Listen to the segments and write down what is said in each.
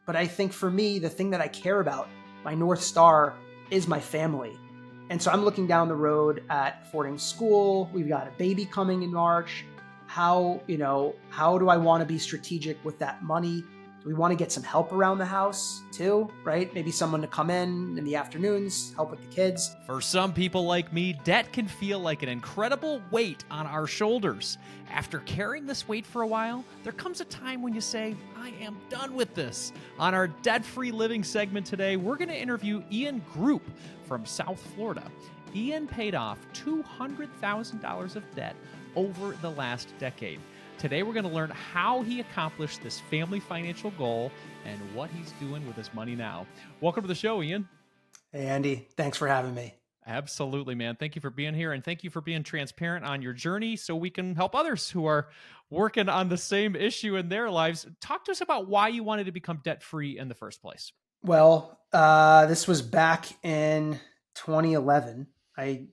But I think for me, the thing that I care about, my North Star, is my family. And so I'm looking down the road at affording school. We've got a baby coming in March. How do I want to be strategic with that money? Do we want to get some help around the house too, right? Maybe someone to come in the afternoons, help with the kids. For some people like me, debt can feel like an incredible weight on our shoulders. After carrying this weight for a while, there comes a time when you say, I am done with this. On our debt-free living segment today, we're going to interview Ian Group from South Florida. Ian paid off $200,000 of debt over the last decade. Today, we're going to learn how he accomplished this family financial goal and what he's doing with his money now. Welcome to the show, Ian. Hey, Andy, thanks for having me. Absolutely, man. Thank you for being here, and thank you for being transparent on your journey so we can help others who are working on the same issue in their lives. Talk to us about why you wanted to become debt-free in the first place. Well, this was back in 2011. I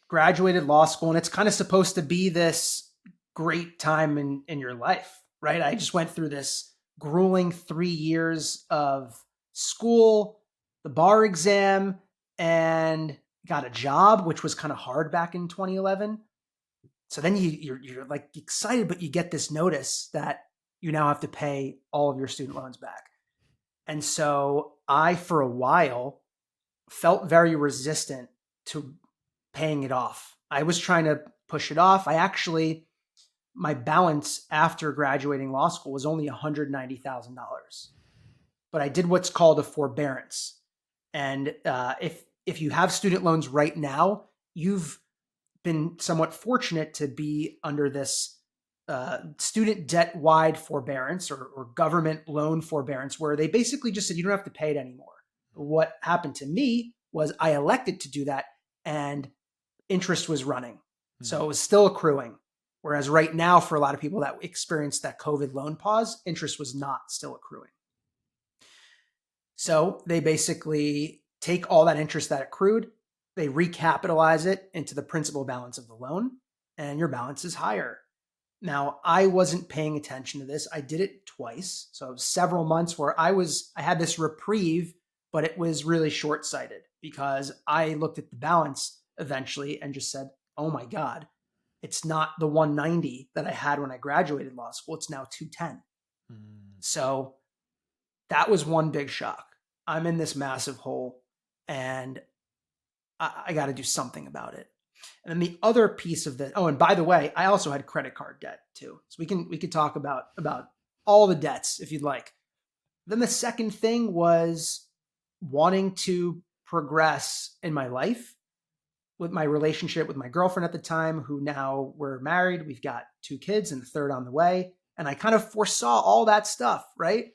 graduated law school, and it's kind of supposed to be this great time in your life, right? I just went through this grueling 3 years of school, the bar exam, and got a job, which was kind of hard back in 2011. So then you're like excited, but you get this notice that you now have to pay all of your student loans back. And so I, for a while, felt very resistant to paying it off. I was trying to push it off. My balance after graduating law school was only $190,000. But I did what's called a forbearance. And if you have student loans right now, you've been somewhat fortunate to be under this student debt-wide forbearance or government loan forbearance, where they basically just said you don't have to pay it anymore. What happened to me was I elected to do that, and interest was running. So it was still accruing. Whereas right now, for a lot of people that experienced that COVID loan pause, interest was not still accruing. So they basically take all that interest that accrued, they recapitalize it into the principal balance of the loan, and your balance is higher. Now, I wasn't paying attention to this. I did it twice. So it was several months where I had this reprieve, but it was really short-sighted because I looked at the balance eventually and just said, oh my God, it's not the 190 that I had when I graduated law school. It's now 210. So that was one big shock. I'm in this massive hole and I got to do something about it. And then the other piece of this, oh, and by the way, I also had credit card debt too. So we could talk about all the debts if you'd like. Then the second thing was wanting to progress in my life with my relationship with my girlfriend at the time, who now we're married. We've got 2 kids and the third on the way. And I kind of foresaw all that stuff, right?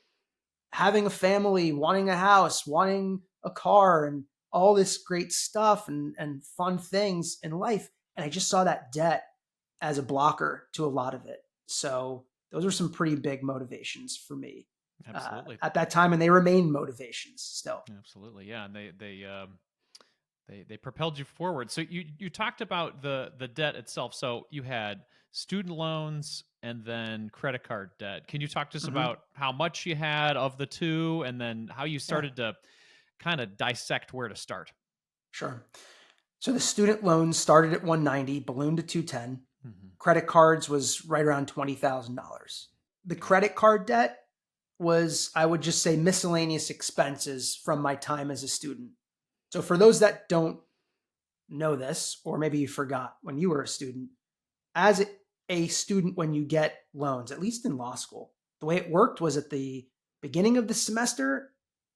Having a family, wanting a house, wanting a car, and all this great stuff and fun things in life. And I just saw that debt as a blocker to a lot of it. So those are some pretty big motivations for me at that time. And they remain motivations still. Absolutely. Yeah. And they propelled you forward. So you talked about the debt itself. So you had student loans and then credit card debt. Can you talk to us about how much you had of the two, and then how you started to kind of dissect where to start? Sure. So the student loans started at 190, ballooned to 210. Credit cards was right around $20,000. The credit card debt was, I would just say, miscellaneous expenses from my time as a student. So for those that don't know this, or maybe you forgot when you were a student, as a student, when you get loans, at least in law school, the way it worked was at the beginning of the semester,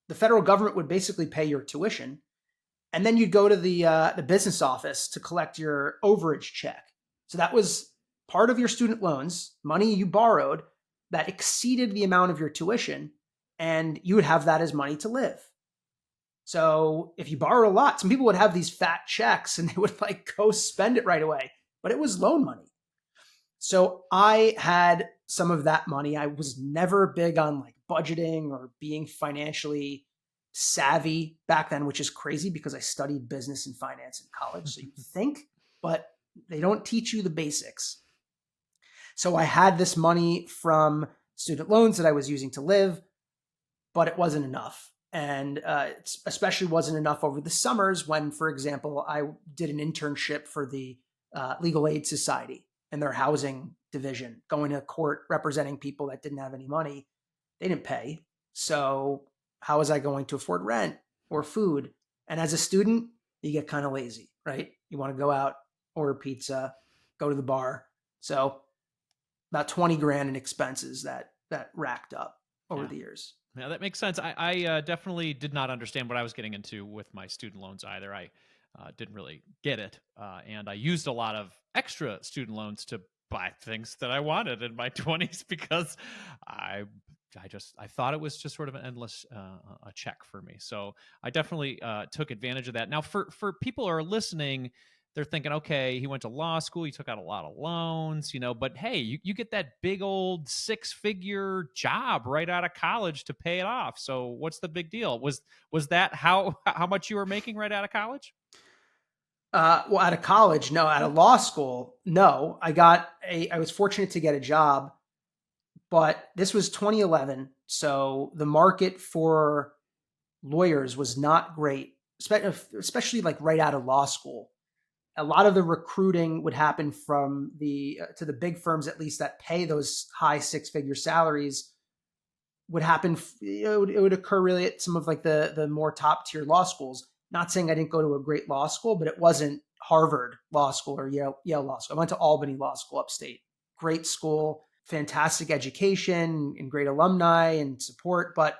the federal government would basically pay your tuition, and then you'd go to the business office to collect your overage check. So that was part of your student loans, money you borrowed that exceeded the amount of your tuition, and you would have that as money to live. So if you borrowed a lot, some people would have these fat checks and they would like go spend it right away, but it was loan money. So I had some of that money. I was never big on like budgeting or being financially savvy back then, which is crazy because I studied business and finance in college. So you think, but they don't teach you the basics. So I had this money from student loans that I was using to live. but it wasn't enough. And it especially wasn't enough over the summers when, for example, I did an internship for the Legal Aid Society and their housing division, going to court representing people that didn't have any money. They didn't pay. So how was I going to afford rent or food? And as a student, you get kind of lazy, right? You want to go out, order pizza, go to the bar. So about 20 grand in expenses that racked up over Yeah. the years. Yeah, that makes sense. I definitely did not understand what I was getting into with my student loans either. I didn't really get it. And I used a lot of extra student loans to buy things that I wanted in my 20s because I I thought it was just sort of an endless a check for me. So I definitely took advantage of that. Now for people who are listening, they're thinking, okay, he went to law school, he took out a lot of loans, but hey, you get that big old 6-figure job right out of college to pay it off. So what's the big deal? Was that how much you were making right out of college? Well, out of college, no. Out of law school, no. I was fortunate to get a job, but this was 2011. So the market for lawyers was not great, especially like right out of law school. A lot of the recruiting would happen from the to the big firms, at least that pay those high 6-figure salaries, would happen. It would occur really at some of like the more top tier law schools. Not saying I didn't go to a great law school, but it wasn't Harvard Law School or Yale Law School. I went to Albany Law School upstate. Great school, fantastic education, and great alumni and support. But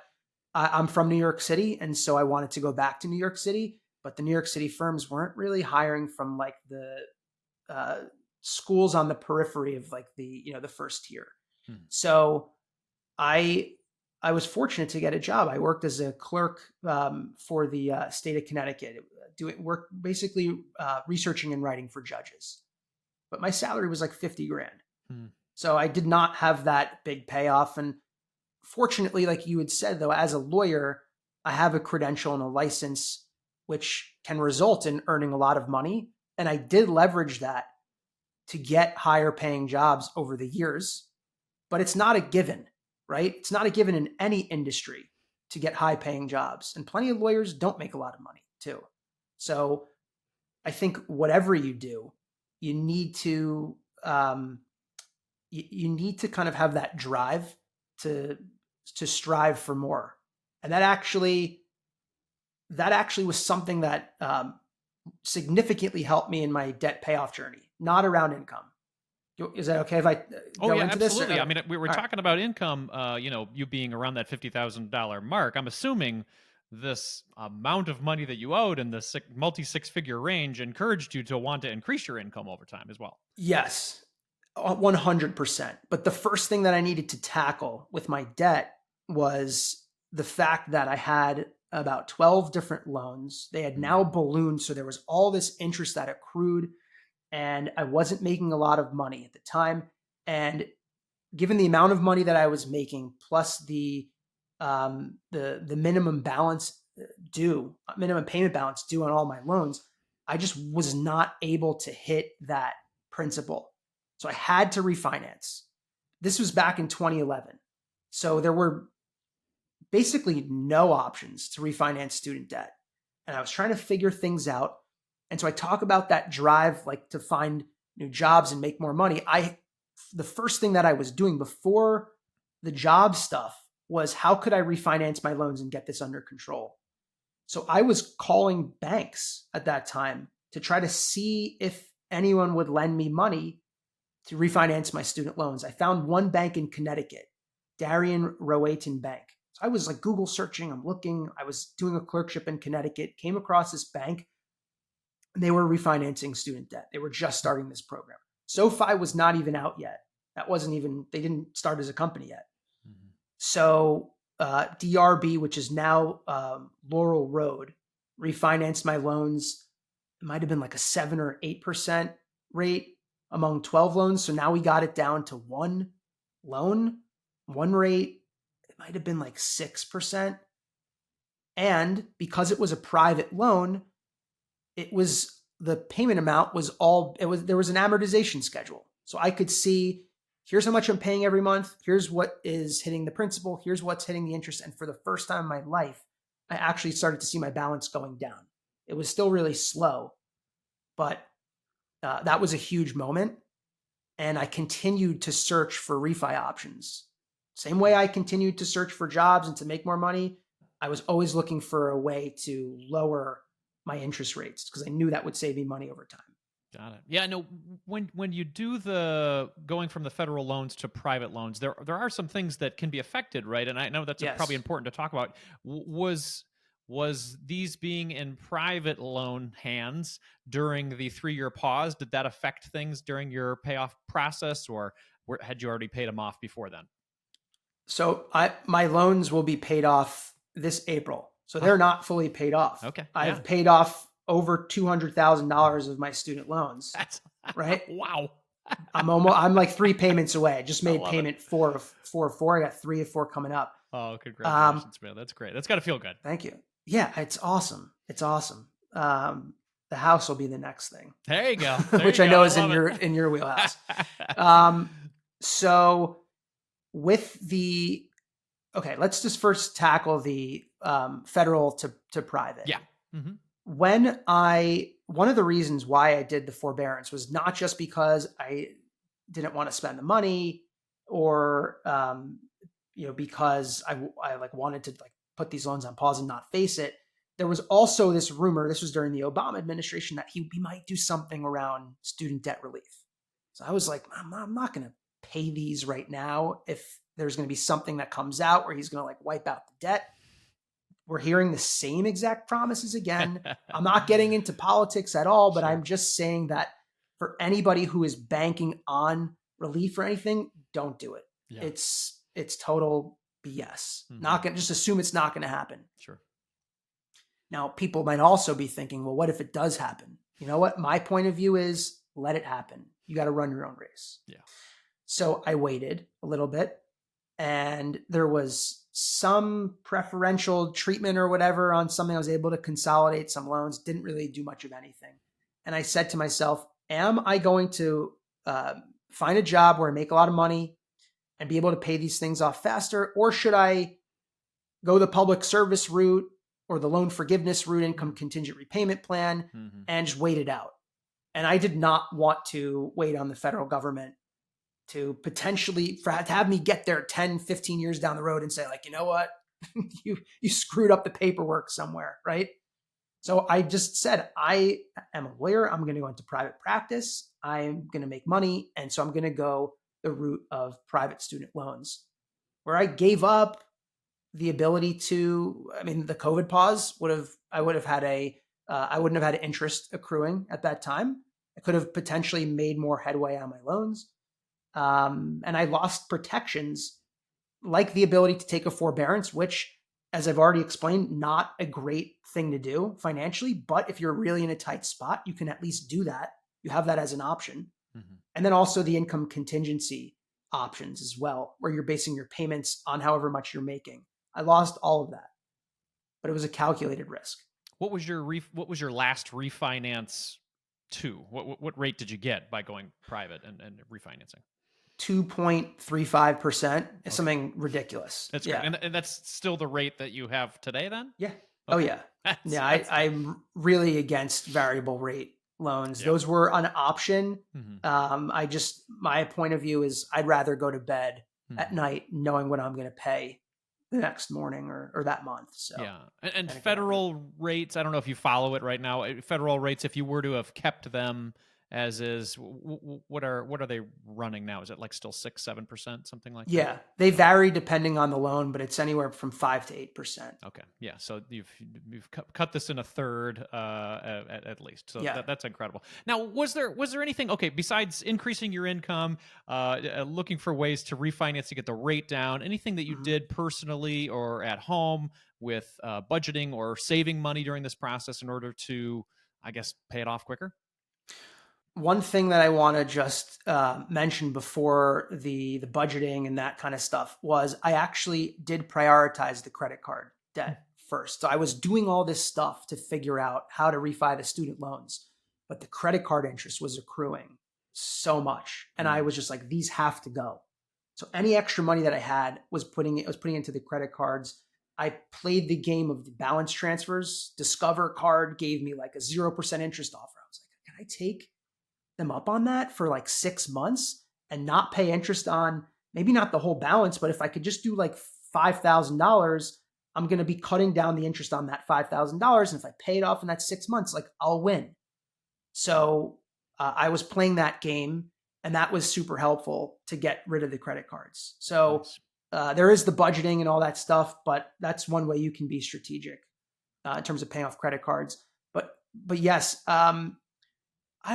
I'm from New York City, and so I wanted to go back to New York City. But the New York City firms weren't really hiring from like the uh, schools on the periphery of like the first tier. Hmm. So I I was fortunate to get a job. I worked as a clerk for the state of Connecticut, doing work basically researching and writing for judges. But my salary was like 50 grand. Hmm. So I did not have that big payoff. And fortunately, like you had said, though, as a lawyer, I have a credential and a license, which can result in earning a lot of money. And I did leverage that to get higher paying jobs over the years, but it's not a given, right? It's not a given in any industry to get high paying jobs. And plenty of lawyers don't make a lot of money too. So I think whatever you do, you need to um, you need to kind of have that drive to strive for more. And that actually was something that significantly helped me in my debt payoff journey, not around income. Is that okay if I Oh go yeah, into this? absolutely. I mean, we were All right. talking about income. You being around that $50,000 mark. I'm assuming this amount of money that you owed in the multi 6-figure range encouraged you to want to increase your income over time as well. Yes, 100%. But the first thing that I needed to tackle with my debt was the fact that I had about 12 different loans. They had now ballooned. So there was all this interest that accrued, and I wasn't making a lot of money at the time. And given the amount of money that I was making, plus the minimum balance minimum payment balance due on all my loans, I just was not able to hit that principal. So I had to refinance. This was back in 2011. So there were basically no options to refinance student debt. And I was trying to figure things out. And so I talk about that drive, like to find new jobs and make more money. The first thing that I was doing before the job stuff was how could I refinance my loans and get this under control? So I was calling banks at that time to try to see if anyone would lend me money to refinance my student loans. I found one bank in Connecticut, Darien Rowayton Bank. So I was like Google searching, I'm looking, I was doing a clerkship in Connecticut, came across this bank, and they were refinancing student debt. They were just starting this program. SoFi was not even out yet. They didn't start as a company yet. Mm-hmm. So DRB, which is now Laurel Road, refinanced my loans. It might have been like a 7 or 8% rate among 12 loans. So now we got it down to one loan, one rate. It might have been like 6%. And because it was a private loan, the payment amount was there was an amortization schedule. So I could see here's how much I'm paying every month. Here's what is hitting the principal. Here's what's hitting the interest. And for the first time in my life, I actually started to see my balance going down. It was still really slow, but that was a huge moment. And I continued to search for refi options. Same way I continued to search for jobs and to make more money, I was always looking for a way to lower my interest rates because I knew that would save me money over time. Got it. Yeah, no. When you do the going from the federal loans to private loans, there are some things that can be affected, right? And I know that's Yes. probably important to talk about. Was these being in private loan hands during the 3-year pause? Did that affect things during your payoff process, or had you already paid them off before then? So my loans will be paid off this April. So they're not fully paid off. Okay. I've Yeah. paid off over $200,000 of my student loans. That's right. Wow. I'm like 3 payments away. I just made love payment 4 of 4. I got 3 of 4 coming up. Oh, congratulations, man. That's great. That's got to feel good. Thank you. Yeah, it's awesome. It's awesome. The house will be the next thing. There you go. Which I know is in your wheelhouse. So with the okay, let's just first tackle the federal to private. Yeah. Mm-hmm. One of the reasons why I did the forbearance was not just because I didn't want to spend the money or because I like wanted to like put these loans on pause and not face it. There was also this rumor, this was during the Obama administration, that he might do something around student debt relief. So I was like, I'm not going to pay these right now if there's going to be something that comes out where he's going to like wipe out the debt. We're hearing the same exact promises again. I'm not getting into politics at all, but Sure. I'm just saying that for anybody who is banking on relief or anything, don't do it. Yeah. It's total BS. Mm-hmm. Just assume it's not going to happen. Sure. Now, people might also be thinking, well, what if it does happen? You know what? My point of view is let it happen. You got to run your own race. Yeah. So I waited a little bit, and there was some preferential treatment or whatever on something. I was able to consolidate some loans, didn't really do much of anything. And I said to myself, am I going to find a job where I make a lot of money and be able to pay these things off faster? Or should I go the public service route or the loan forgiveness route, income contingent repayment plan, and just wait it out? And I did not want to wait on the federal government to potentially to have me get there 10, 15 years down the road and say like, you know what, you screwed up the paperwork somewhere, right? So I just said, I am a lawyer. I'm going to go into private practice. I'm going to make money. And so I'm going to go the route of private student loans, where I gave up the ability to, the COVID pause I wouldn't have had interest accruing at that time. I could have potentially made more headway on my loans. And I lost protections like the ability to take a forbearance, which, as I've already explained, not a great thing to do financially. But if you're really in a tight spot, you can at least do that. You have that as an option. Mm-hmm. And then also the income contingency options as well, where you're basing your payments on however much you're making. I lost all of that, but it was a calculated risk. What was your last refinance to? What rate did you get by going private and refinancing? 2.35% is something ridiculous. That's great. And that's still the rate that you have today then? Yeah. Okay. Oh yeah. I'm really against variable rate loans. Yep. Those were an option. Mm-hmm. My point of view is I'd rather go to bed at night knowing what I'm going to pay the next morning or that month. So yeah. And federal rates, I don't know if you follow it right now. Federal rates, if you were to have kept them as is, what are they running now? Is it like still 6-7%, something like that? Yeah, they vary depending on the loan, but it's anywhere from 5 to 8%. Okay, yeah. So you've cut this in a third at least. So yeah. That's incredible. Now, was there anything? Okay, besides increasing your income, looking for ways to refinance to get the rate down, anything that you did personally or at home with budgeting or saving money during this process in order to, I guess, pay it off quicker? One thing that I want to just mention before the budgeting and that kind of stuff was I actually did prioritize the credit card debt first. So I was doing all this stuff to figure out how to refi the student loans, but the credit card interest was accruing. so much. And I Mm. was just like, these have to go. So any extra money that I had was putting into the credit cards. I played the game of the balance transfers. Discover card gave me like a 0% interest offer. I was like, can I take them up on that for like 6 months and not pay interest on maybe not the whole balance, but if I could just do like $5,000, I'm going to be cutting down the interest on that $5,000. And if I pay it off in that 6 months, like I'll win. So I was playing that game, and that was super helpful to get rid of the credit cards. So Nice. there is the budgeting and all that stuff, but that's one way you can be strategic in terms of paying off credit cards. But yes, I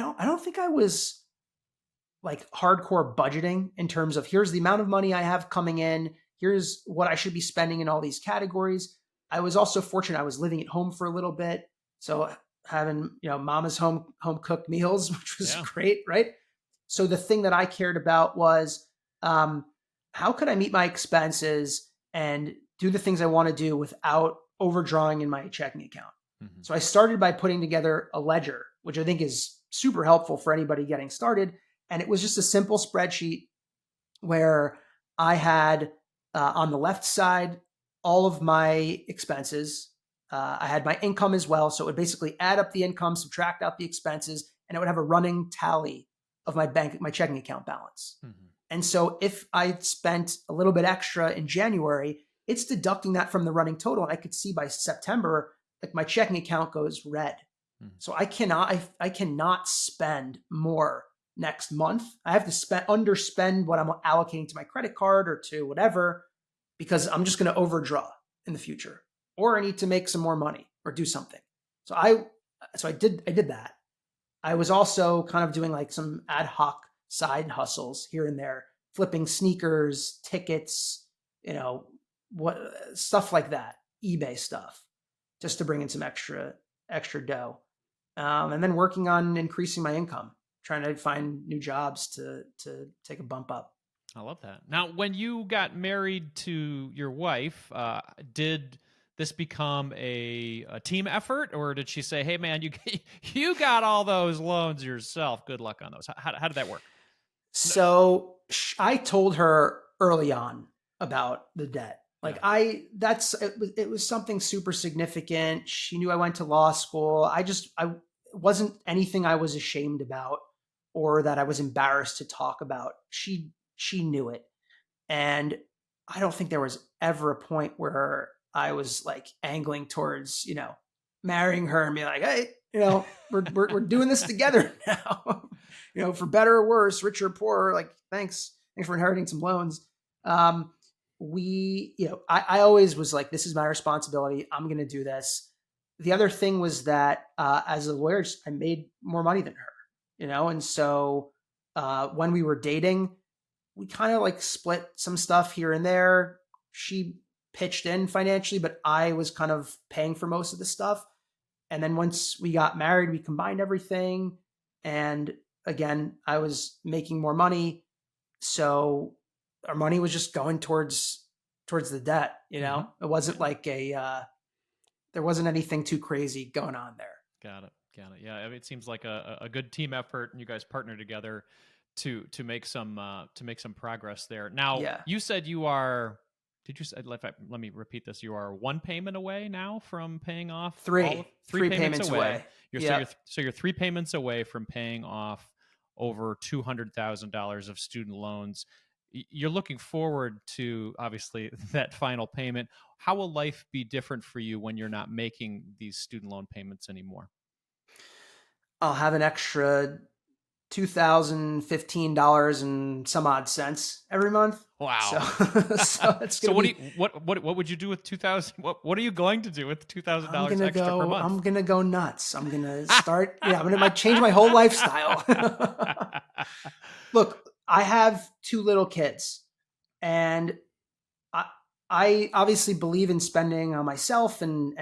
don't think I was like hardcore budgeting in terms of here's the amount of money I have coming in, here's what I should be spending in all these categories. I was also fortunate I was living at home for a little bit, so having mama's home cooked meals, which was Yeah. great, right? So the thing that I cared about was um, how could I meet my expenses and do the things I want to do without overdrawing in my checking account. Hmm. So I started by putting together a ledger, which I think is super helpful for anybody getting started. And it was just a simple spreadsheet where I had on the left side all of my expenses. I had my income as well. So it would basically add up the income, subtract out the expenses, and it would have a running tally of my checking account balance. Hmm. And so if I spent a little bit extra in January, it's deducting that from the running total. And I could see by September, like my checking account goes red. Hmm. So I cannot spend more next month. I have to underspend what I'm allocating to my credit card or to whatever, because I'm just going to overdraw in the future, or I need to make some more money or do something. So I did that. I was also kind of doing like some ad hoc side hustles here and there, flipping sneakers, tickets, what stuff like that, eBay stuff, just to bring in some extra dough, and then working on increasing my income, trying to find new jobs to take a bump up. I love that. Now, when you got married to your wife, did this become a team effort, or did she say, "Hey, man, you you got all those loans yourself. Good luck on those"? How did that work? So I told her early on about the debt. Like Yeah. it was something super significant. She knew I went to law school. I it wasn't anything I was ashamed about or that I was embarrassed to talk about. She knew it. And I don't think there was ever a point where I was like angling towards, marrying her and be like, hey, we're doing this together now, for better or worse, richer or poorer. Like, thanks for inheriting some loans. I always was like, this is my responsibility. I'm going to do this. The other thing was that as a lawyer, I made more money than her, and so when we were dating, we kind of like split some stuff here and there. She pitched in financially, but I was kind of paying for most of the stuff. And then once we got married, we combined everything. And again, I was making more money. So our money was just going towards the debt, Hmm. It wasn't like there wasn't anything too crazy going on there. Got it. Got it. Yeah, I mean, it seems like a good team effort, and you guys partner together to make some progress there. Now, Yeah. you said you are. Did you say? Let me repeat this. You are one payment away now from paying off all of three Three payments payments away. away. Yeah. So you're 3 payments away from paying off over $200,000 of student loans. You're looking forward to obviously that final payment. How will life be different for you when you're not making these student loan payments anymore? I'll have an extra $2,015 and some odd cents every month. So, Wow. so it's So gonna what do be. you what would you do with 2,000? What are you going to do with I'm $2,000 gonna extra per go. month? I'm gonna go nuts. I'm gonna start. Yeah, I'm gonna change my whole lifestyle. Look, I have two little kids, and I, I obviously believe in spending on myself and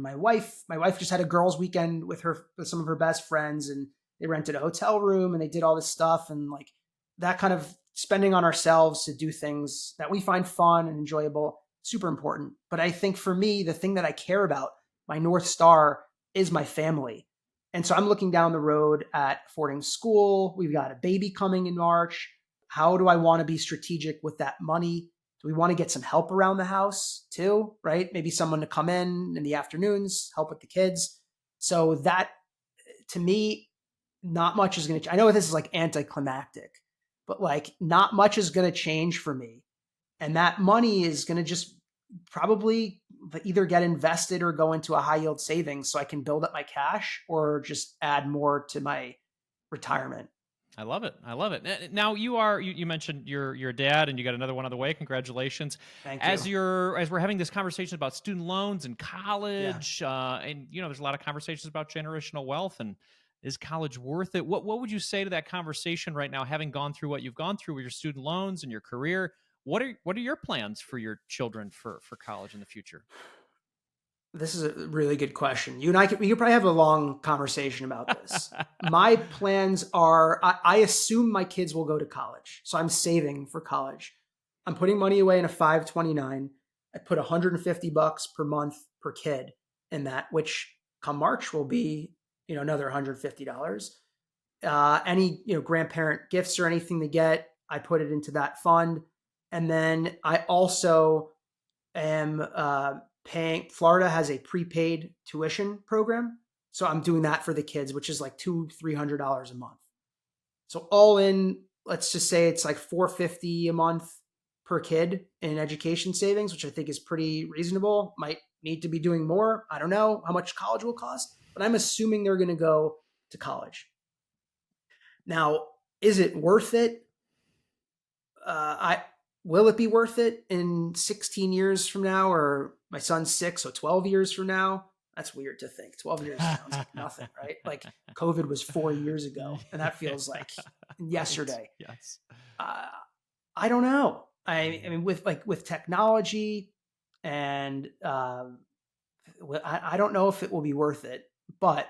my wife. My wife just had a girls' weekend with some of her best friends, and they rented a hotel room and they did all this stuff, and like that kind of spending on ourselves to do things that we find fun and enjoyable, super important. But I think for me, the thing that I care about, my North Star, is my family. And so I'm looking down the road at affording school. We've got a baby coming in March. How do I want to be strategic with that money? Do we want to get some help around the house too, right? Maybe someone to come in the afternoons, help with the kids. So that, to me, not much is going to, I know this is like anticlimactic, but like not much is going to change for me. And that money is going to just probably either get invested or go into a high yield savings so I can build up my cash or just add more to my retirement. I love it. I love it. Now you mentioned your dad and you got another one on the way. Congratulations. Thank As you. we're having this conversation about student loans and Yeah. college, and there's a lot of conversations about generational wealth and is college worth it? What would you say to that conversation right now, having gone through what you've gone through with your student loans and your career? What are your plans for your children for college in the future? This is a really good question. You and we could probably have a long conversation about this. My plans are, I assume my kids will go to college. So I'm saving for college. I'm putting money away in a 529. I put $150 per month per kid in that, which come March will be, another $150. Any, grandparent gifts or anything they get, I put it into that fund. And then I also am paying. Florida has a prepaid tuition program, so I'm doing that for the kids, which is like $200-300 a month. So all in, let's just say it's like $450 a month per kid in education savings, which I think is pretty reasonable. Might need to be doing more. I don't know how much college will cost, but I'm assuming they're going to go to college. Now, is it worth it? I Will it be worth it in 16 years from now, or my son's 6, so 12 years from now? That's weird to think. 12 years sounds like nothing, right? Like COVID was 4 years ago, and that feels like Right. yesterday. Yes. Uh, I don't know. I mean, with technology, and I don't know if it will be worth it, but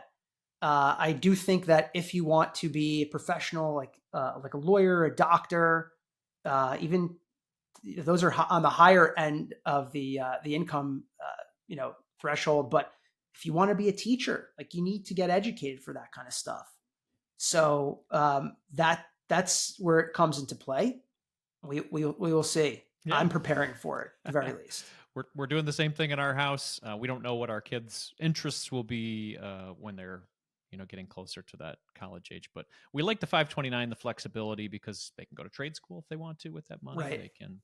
I do think that if you want to be a professional, like a lawyer, a doctor, even those are on the higher end of the income threshold. But if you want to be a teacher, like you need to get educated for that kind of stuff. So that's where it comes into play. We will see. Yeah. I'm preparing for it, at the very least. We're doing the same thing in our house. We don't know what our kids' interests will be when they're getting closer to that college age, but we like the 529, the flexibility, because they can go to trade school if they want to with that money. Right. They can,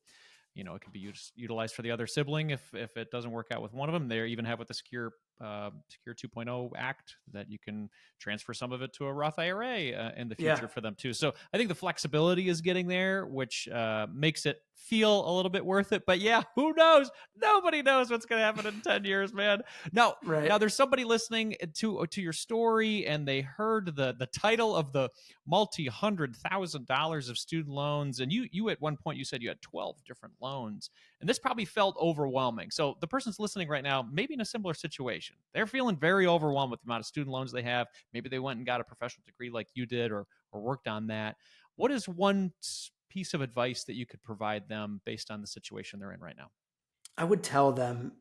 it can be utilized for the other sibling if it doesn't work out with one of them. They even have with the Secure 2.0 Act that you can transfer some of it to a Roth IRA in the Yeah. future for them too. So I think the flexibility is getting there, which makes it feel a little bit worth it. But yeah, who knows? Nobody knows what's going to happen in 10 years, man. Now, Right. there's somebody listening to your story, and they heard the title of the multi-$100,000 of student loans, and you at one point you said you had 12 different loans, and this probably felt overwhelming. So the person's listening right now, maybe in a similar situation. They're feeling very overwhelmed with the amount of student loans they have. Maybe they went and got a professional degree like you did, or worked on that. What is one piece of advice that you could provide them based on the situation they're in right now? I would tell them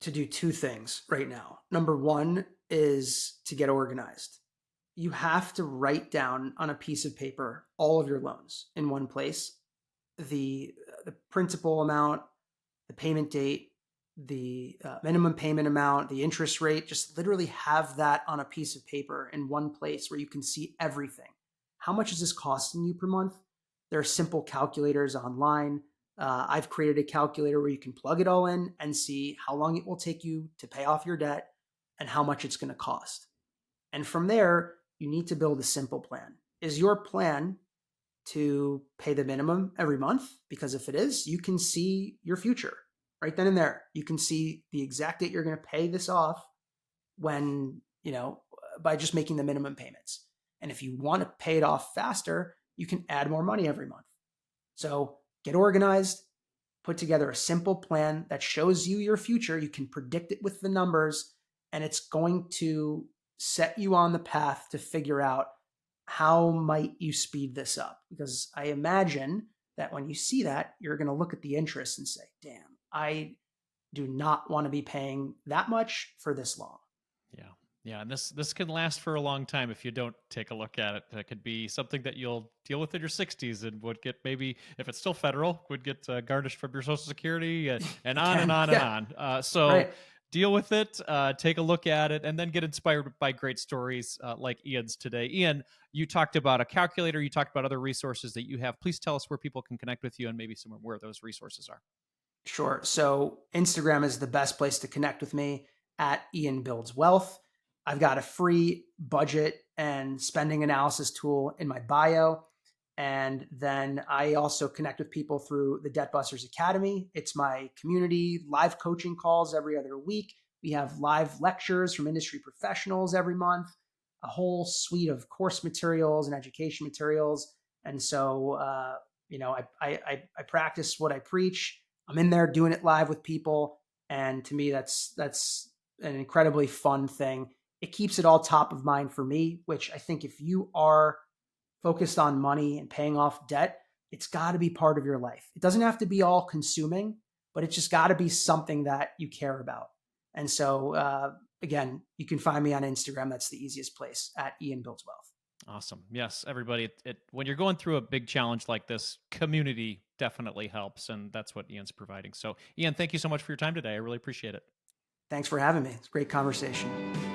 to do two things right now. Number one is to get organized. You have to write down on a piece of paper all of your loans in one place, the principal amount, the payment date, the minimum payment amount, the interest rate. Just literally have that on a piece of paper in one place where you can see everything. How much is this costing you per month? There are simple calculators online. I've created a calculator where you can plug it all in and see how long it will take you to pay off your debt and how much it's going to cost. And from there, you need to build a simple plan. Is your plan to pay the minimum every month? Because if it is, you can see your future right then and there. You can see the exact date you're going to pay this off when, by just making the minimum payments. And if you want to pay it off faster, you can add more money every month. So get organized, put together a simple plan that shows you your future. You can predict it with the numbers, and it's going to set you on the path to figure out how might you speed this up. Because I imagine that when you see that, you're going to look at the interest and say, damn, I do not want to be paying that much for this long. Yeah. Yeah, and this can last for a long time if you don't take a look at it. It could be something that you'll deal with in your 60s and would get, maybe if it's still federal, would get garnished from your Social Security, and It on and can. on and Yeah. on. So Right. deal with it, take a look at it, and then get inspired by great stories like Ian's today. Ian, you talked about a calculator. You talked about other resources that you have. Please tell us where people can connect with you and maybe somewhere where those resources are. Sure. So Instagram is the best place to connect with me at Ian Builds Wealth. I've got a free budget and spending analysis tool in my bio. And then I also connect with people through the Debt Busters Academy. It's my community live coaching calls every other week. We have live lectures from industry professionals every month, a whole suite of course materials and education materials. And so, I practice what I preach. I'm in there doing it live with people, and to me, that's an incredibly fun thing. It keeps it all top of mind for me, which I think if you are focused on money and paying off debt, it's got to be part of your life. It doesn't have to be all consuming, but it's just got to be something that you care about. And so, again, you can find me on Instagram. That's the easiest place at Ian Builds Wealth. Awesome. Yes, everybody. When you're going through a big challenge like this, community definitely helps, and that's what Ian's providing. So, Ian, thank you so much for your time today. I really appreciate it. Thanks for having me. It's a great conversation.